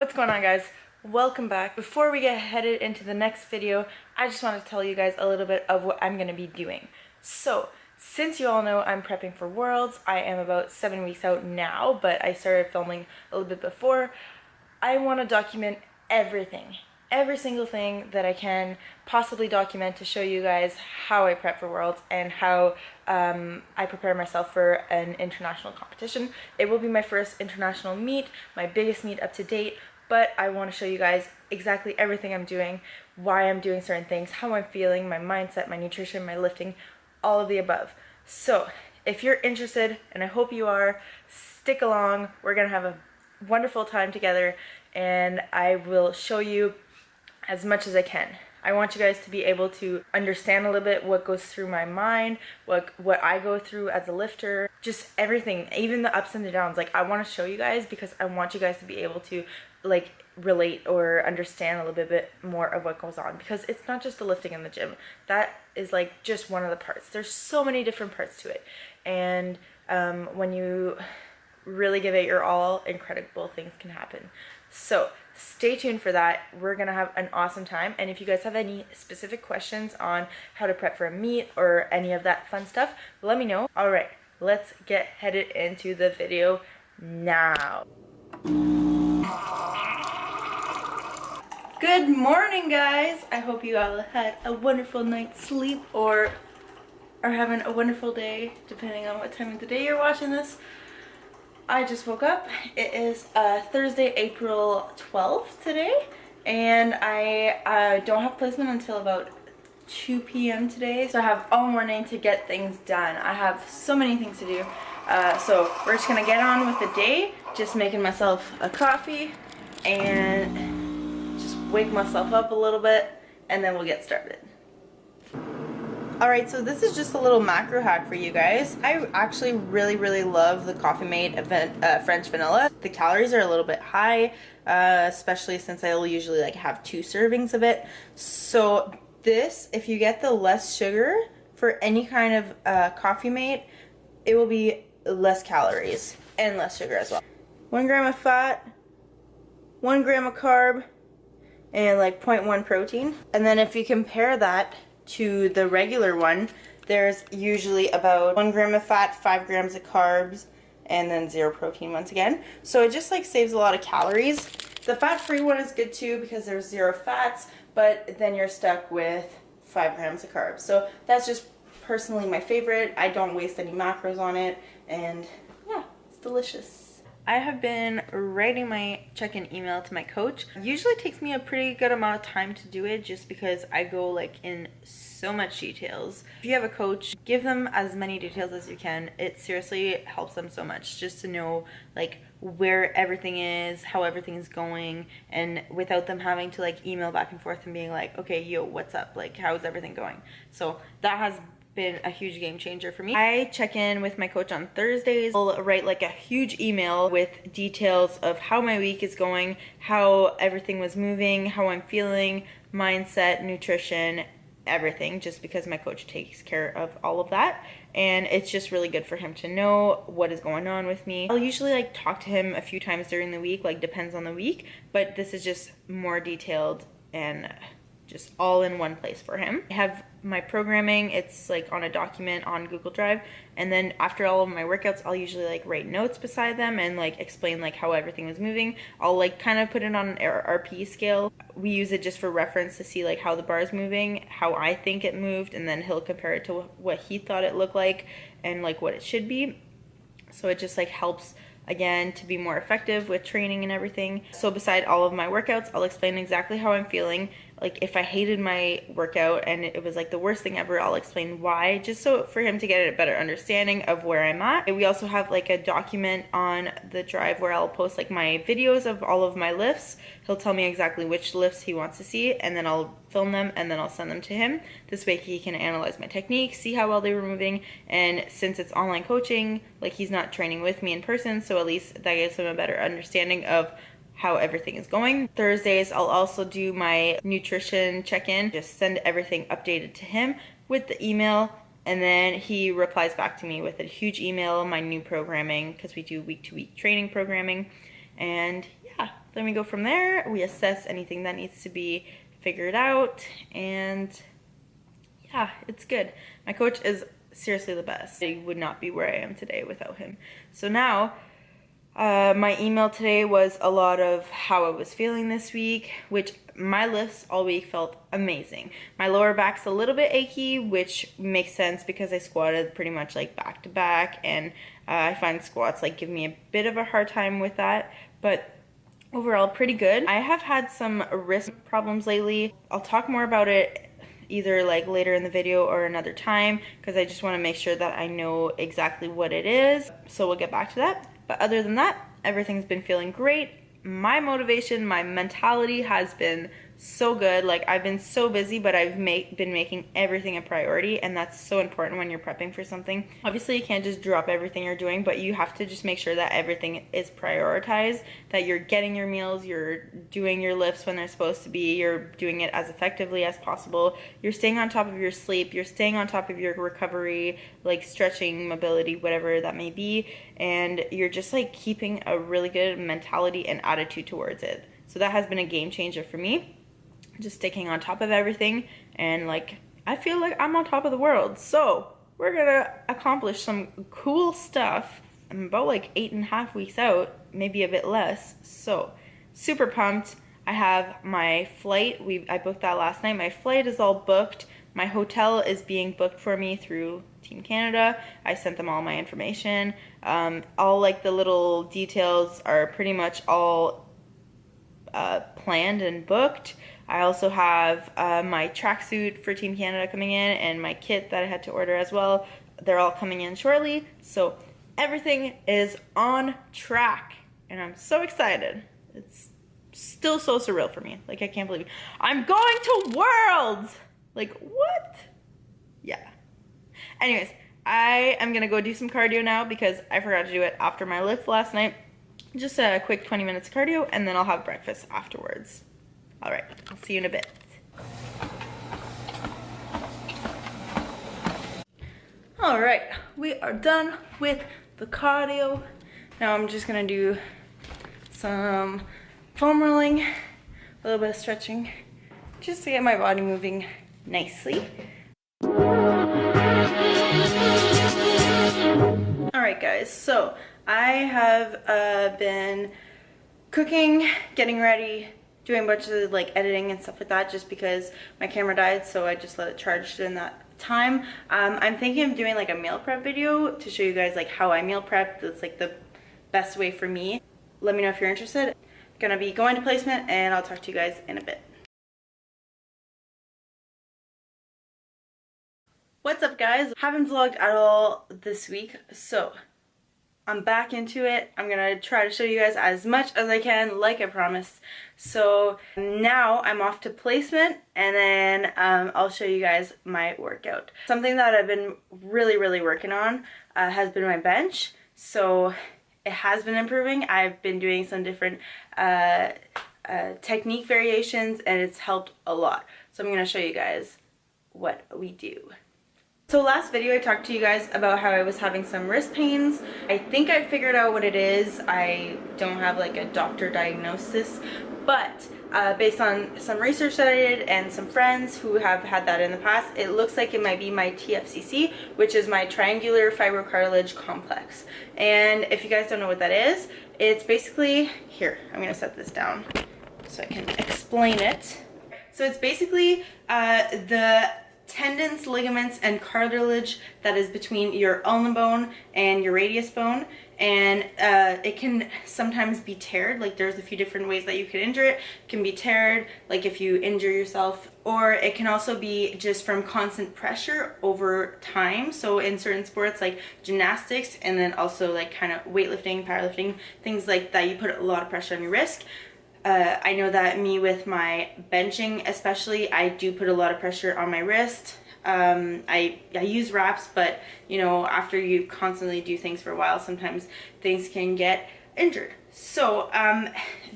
What's going on, guys? Welcome back. Before we get headed into the next video, I just want to tell you guys a little bit of what I'm going to be doing. So, since you all know I'm prepping for Worlds, I am about 7 weeks out now, but I started filming a little bit before. I want to document everything. Every single thing that I can possibly document to show you guys how I prep for Worlds and how I prepare myself for an international competition. It will be my first international meet, my biggest meet up to date, but I want to show you guys exactly everything I'm doing, why I'm doing certain things, how I'm feeling, my mindset, my nutrition, my lifting, all of the above. So if you're interested, and I hope you are, stick along. We're gonna have a wonderful time together, and I will show you as much as I can. I want you guys to be able to understand a little bit what goes through my mind, what I go through as a lifter, just everything, even the ups and the downs. Like, I want to show you guys because I want you guys to be able to like relate or understand a little bit more of what goes on, because it's not just the lifting in the gym. That is like just one of the parts. There's so many different parts to it, and when you really give it your all, incredible things can happen. So stay tuned for that. We're gonna have an awesome time, and if you guys have any specific questions on how to prep for a meet or any of that fun stuff, let me know. All right, let's get headed into the video now. Good morning, guys. I hope you all had a wonderful night's sleep or are having a wonderful day, depending on what time of the day you're watching this. I just woke up. It is Thursday, April 12th today, and I don't have placement until about 2 p.m. today, so I have all morning to get things done. I have so many things to do, so we're just gonna get on with the day, just making myself a coffee and just wake myself up a little bit, and then we'll get started. Alright, so this is just a little macro hack for you guys. I actually really love the Coffee Mate French vanilla. The calories are a little bit high, especially since I'll usually like have 2 servings of it. So this, if you get the less sugar for any kind of Coffee Mate, it will be less calories and less sugar as well. 1 gram of fat, 1 gram of carb, and like 0.1 protein. And then if you compare that to the regular one, there's usually about 1 gram of fat, 5 grams of carbs, and then 0 protein once again. So it just like saves a lot of calories. The fat-free one is good too because there's 0 fats, but then you're stuck with 5 grams of carbs. So that's just personally my favorite. I don't waste any macros on it, and yeah, it's delicious. I have been writing my check-in email to my coach. It usually takes me a pretty good amount of time to do it just because I go like in so much details. If you have a coach, give them as many details as you can. It seriously helps them so much just to know like where everything is, how everything's going, and without them having to like email back and forth and being like, okay, yo, what's up? Like, how's everything going? So that has been a huge game changer for me. I check in with my coach on Thursdays. I'll write like a huge email with details of how my week is going, how everything was moving, how I'm feeling, mindset, nutrition, everything, just because my coach takes care of all of that, and it's just really good for him to know what is going on with me. I'll usually like talk to him a few times during the week, like depends on the week, but this is just more detailed and just all in one place for him. I have my programming, it's like on a document on Google Drive, and then after all of my workouts, I'll usually like write notes beside them and like explain like how everything was moving. I'll like kind of put it on an RP scale. We use it just for reference to see like how the bar is moving, how I think it moved, and then he'll compare it to what he thought it looked like and like what it should be. So it just like helps again to be more effective with training and everything. So beside all of my workouts, I'll explain exactly how I'm feeling. Like if I hated my workout and it was like the worst thing ever, I'll explain why, just so for him to get a better understanding of where I'm at. And we also have like a document on the drive where I'll post like my videos of all of my lifts. He'll tell me exactly which lifts he wants to see, and then I'll film them and then I'll send them to him. This way he can analyze my technique, see how well they were moving, and since it's online coaching, like he's not training with me in person, so at least that gives him a better understanding of how everything is going. Thursdays, I'll also do my nutrition check-in, just send everything updated to him with the email, and then he replies back to me with a huge email, my new programming, because we do week-to-week training programming, and yeah, then we go from there. We assess anything that needs to be figured out, and yeah, it's good. My coach is seriously the best. I would not be where I am today without him. So now, my email today was a lot of how I was feeling this week, which my lifts all week felt amazing. My lower back's a little bit achy, which makes sense because I squatted pretty much like back to back, and I find squats like give me a bit of a hard time with that, but overall pretty good. I have had some wrist problems lately. I'll talk more about it either like later in the video or another time, because I just want to make sure that I know exactly what it is. So we'll get back to that. But other than that, everything's been feeling great. My motivation, my mentality has been so good. Like, I've been so busy, but I've been making everything a priority, and that's so important when you're prepping for something. Obviously, you can't just drop everything you're doing, but you have to just make sure that everything is prioritized, that you're getting your meals, you're doing your lifts when they're supposed to be, you're doing it as effectively as possible, you're staying on top of your sleep, you're staying on top of your recovery, like stretching, mobility, whatever that may be, and you're just like keeping a really good mentality and attitude towards it. So that has been a game changer for me. Just sticking on top of everything, and like I feel like I'm on top of the world. So we're gonna accomplish some cool stuff. I'm about like 8.5 weeks out, maybe a bit less. So super pumped. I have my flight. I booked that last night. My flight is all booked. My hotel is being booked for me through Team Canada. I sent them all my information. All like the little details are pretty much all planned and booked. I also have my tracksuit for Team Canada coming in, and my kit that I had to order as well. They're all coming in shortly. So everything is on track, and I'm so excited. It's still so surreal for me. Like, I can't believe it. I'm going to Worlds! Like, what? Yeah. Anyways, I am gonna go do some cardio now because I forgot to do it after my lift last night. Just a quick 20 minutes of cardio, and then I'll have breakfast afterwards. All right, I'll see you in a bit. All right, we are done with the cardio. Now I'm just gonna do some foam rolling, a little bit of stretching, just to get my body moving nicely. All right, guys, so I have been cooking, getting ready, doing a bunch of like editing and stuff like that, just because my camera died, so I just let it charge in that time. I'm thinking of doing like a meal prep video to show you guys like how I meal prep. That's like the best way for me. Let me know if you're interested. Gonna be going to placement, and I'll talk to you guys in a bit. What's up, guys? Haven't vlogged at all this week, so I'm back into it. I'm gonna try to show you guys as much as I can, like I promised. So now I'm off to placement, and then I'll show you guys my workout. Something that I've been really working on has been my bench. So it has been improving. I've been doing some different technique variations, and it's helped a lot. So I'm gonna show you guys what we do. So last video I talked to you guys about how I was having some wrist pains. I think I figured out what it is. I don't have like a doctor diagnosis, but based on some research that I did and some friends who have had that in the past, it looks like it might be my TFCC, which is my triangular fibrocartilage complex. And if you guys don't know what that is, it's basically, here, I'm gonna set this down so I can explain it. So it's basically the tendons, ligaments, and cartilage that is between your ulna bone and your radius bone, and it can sometimes be teared. Like, there's a few different ways that you can injure it. It can be teared, like if you injure yourself, or it can also be just from constant pressure over time. So in certain sports like gymnastics, and then also like kind of weightlifting, powerlifting, things like that, you put a lot of pressure on your wrist. I know that me with my benching especially, I do put a lot of pressure on my wrist. I use wraps, but you know, after you constantly do things for a while, sometimes things can get injured. So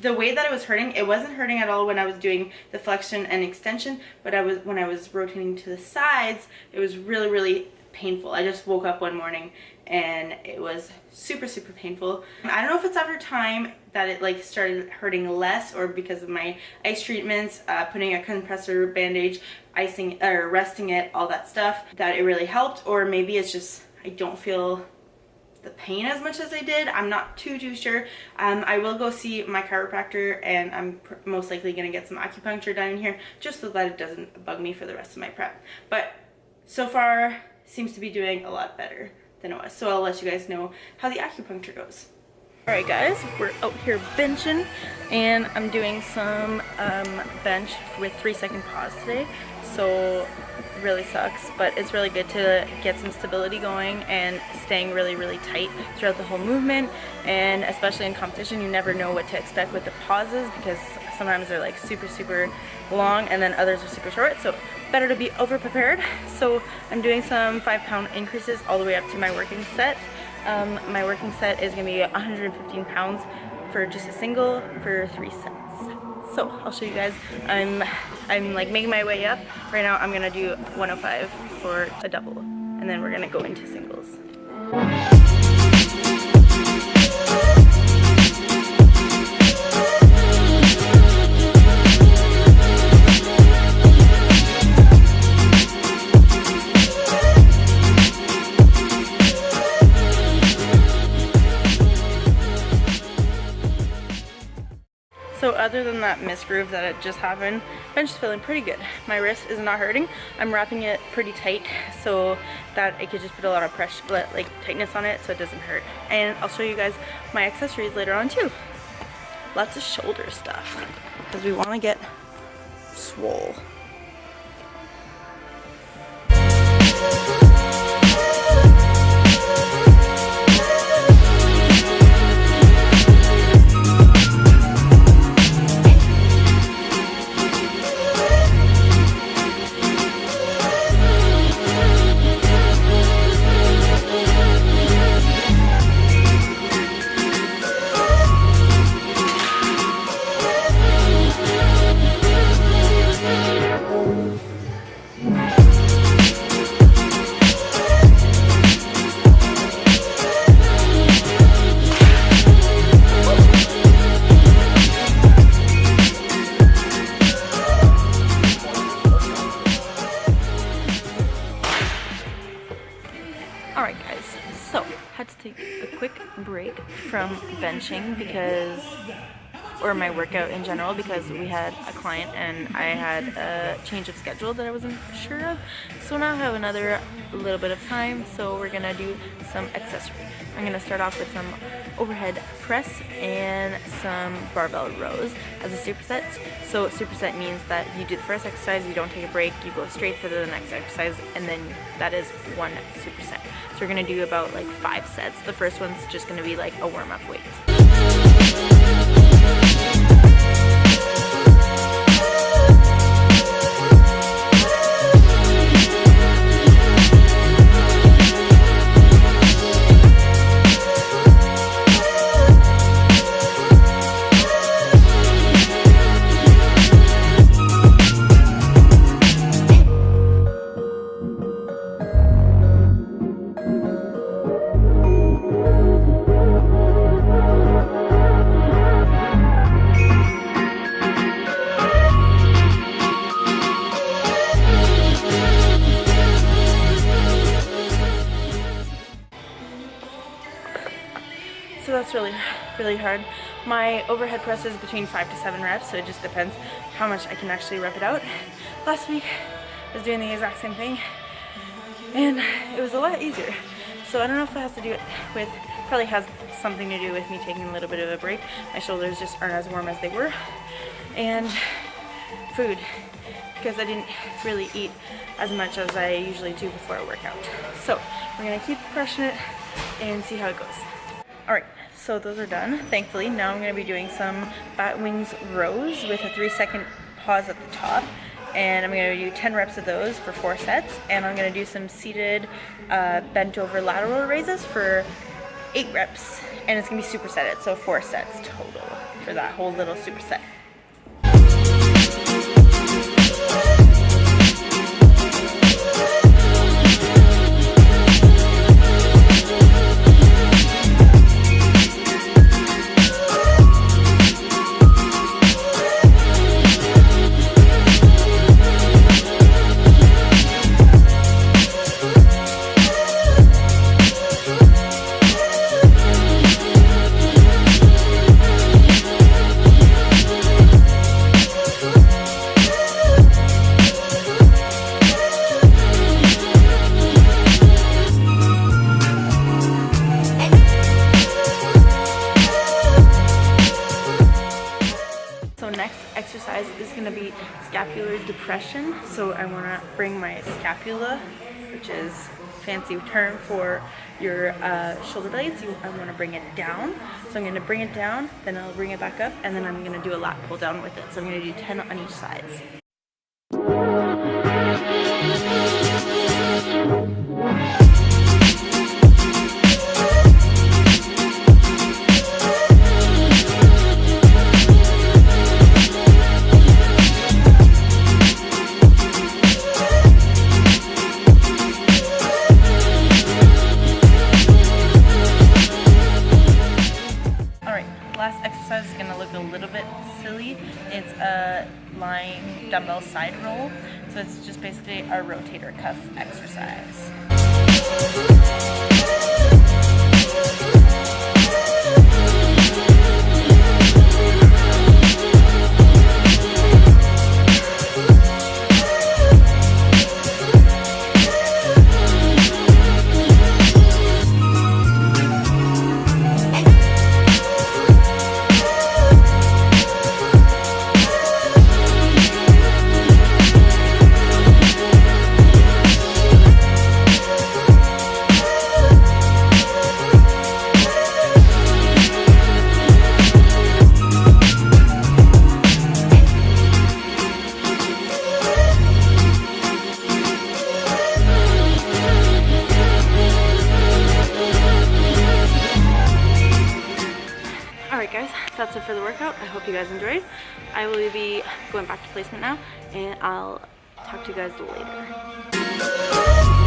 the way that it was hurting, it wasn't hurting at all when I was doing the flexion and extension, but when I was rotating to the sides, it was really painful. I just woke up one morning and it was super, super painful. I don't know if it's after time that it like started hurting less, or because of my ice treatments, putting a compressor bandage, icing or resting it, all that stuff, that it really helped, or maybe it's just I don't feel the pain as much as I did. I'm not too sure. I will go see my chiropractor, and I'm most likely gonna get some acupuncture done in here just so that it doesn't bug me for the rest of my prep. But so far seems to be doing a lot better than it was, so I'll let you guys know how the acupuncture goes. Alright guys, we're out here benching, and I'm doing some bench with 3-second pause today. So really sucks, but it's really good to get some stability going and staying really tight throughout the whole movement. And especially in competition, you never know what to expect with the pauses, because sometimes they're like super long and then others are super short, so better to be over prepared. So I'm doing some 5-pound increases all the way up to my working set. My working set is gonna be 115 pounds for just a single for 3 sets. So I'll show you guys. I'm like making my way up. Right now I'm gonna do 105 for a double, and then we're gonna go into singles. So other than that misgroove that it just happened, bench is feeling pretty good. My wrist is not hurting. I'm wrapping it pretty tight so that it could just put a lot of pressure, like tightness on it, so it doesn't hurt. And I'll show you guys my accessories later on too. Lots of shoulder stuff because we want to get swole. Alright guys, so had to take a quick break from benching because, or my workout in general, because we had a client and I had a change of schedule that I wasn't sure of. So now I have another little bit of time, so we're gonna do some accessory. I'm gonna start off with some overhead press and some barbell rows as a superset. So superset means that you do the first exercise, you don't take a break, you go straight for the next exercise, and then that is one superset. So we're gonna do about like 5 sets. The first one's just gonna be like a warm-up weight. So that's really hard. My overhead press is between 5 to 7 reps, so it just depends how much I can actually rep it out. Last week I was doing the exact same thing and it was a lot easier. So I don't know if it has to do with, probably has something to do with me taking a little bit of a break. My shoulders just aren't as warm as they were. And food, because I didn't really eat as much as I usually do before a workout. So we're gonna keep crushing it and see how it goes. Alright, so those are done, thankfully. Now I'm going to be doing some bat wings rows with a 3-second pause at the top. And I'm going to do 10 reps of those for 4 sets. And I'm going to do some seated bent over lateral raises for 8 reps. And it's going to be supersetted, so 4 sets total for that whole little superset. So next exercise is going to be scapular depression. So I want to bring my scapula, which is a fancy term for your shoulder blades. I want to bring it down. So I'm going to bring it down, then I'll bring it back up, and then I'm going to do a lat pull down with it. So I'm going to do 10 on each side. Last exercise is going to look a little bit silly. It's a lying dumbbell side roll. So it's just basically a rotator cuff exercise. Alright guys, that's it for the workout. I hope you guys enjoyed. I will be going back to placement now, and I'll talk to you guys later.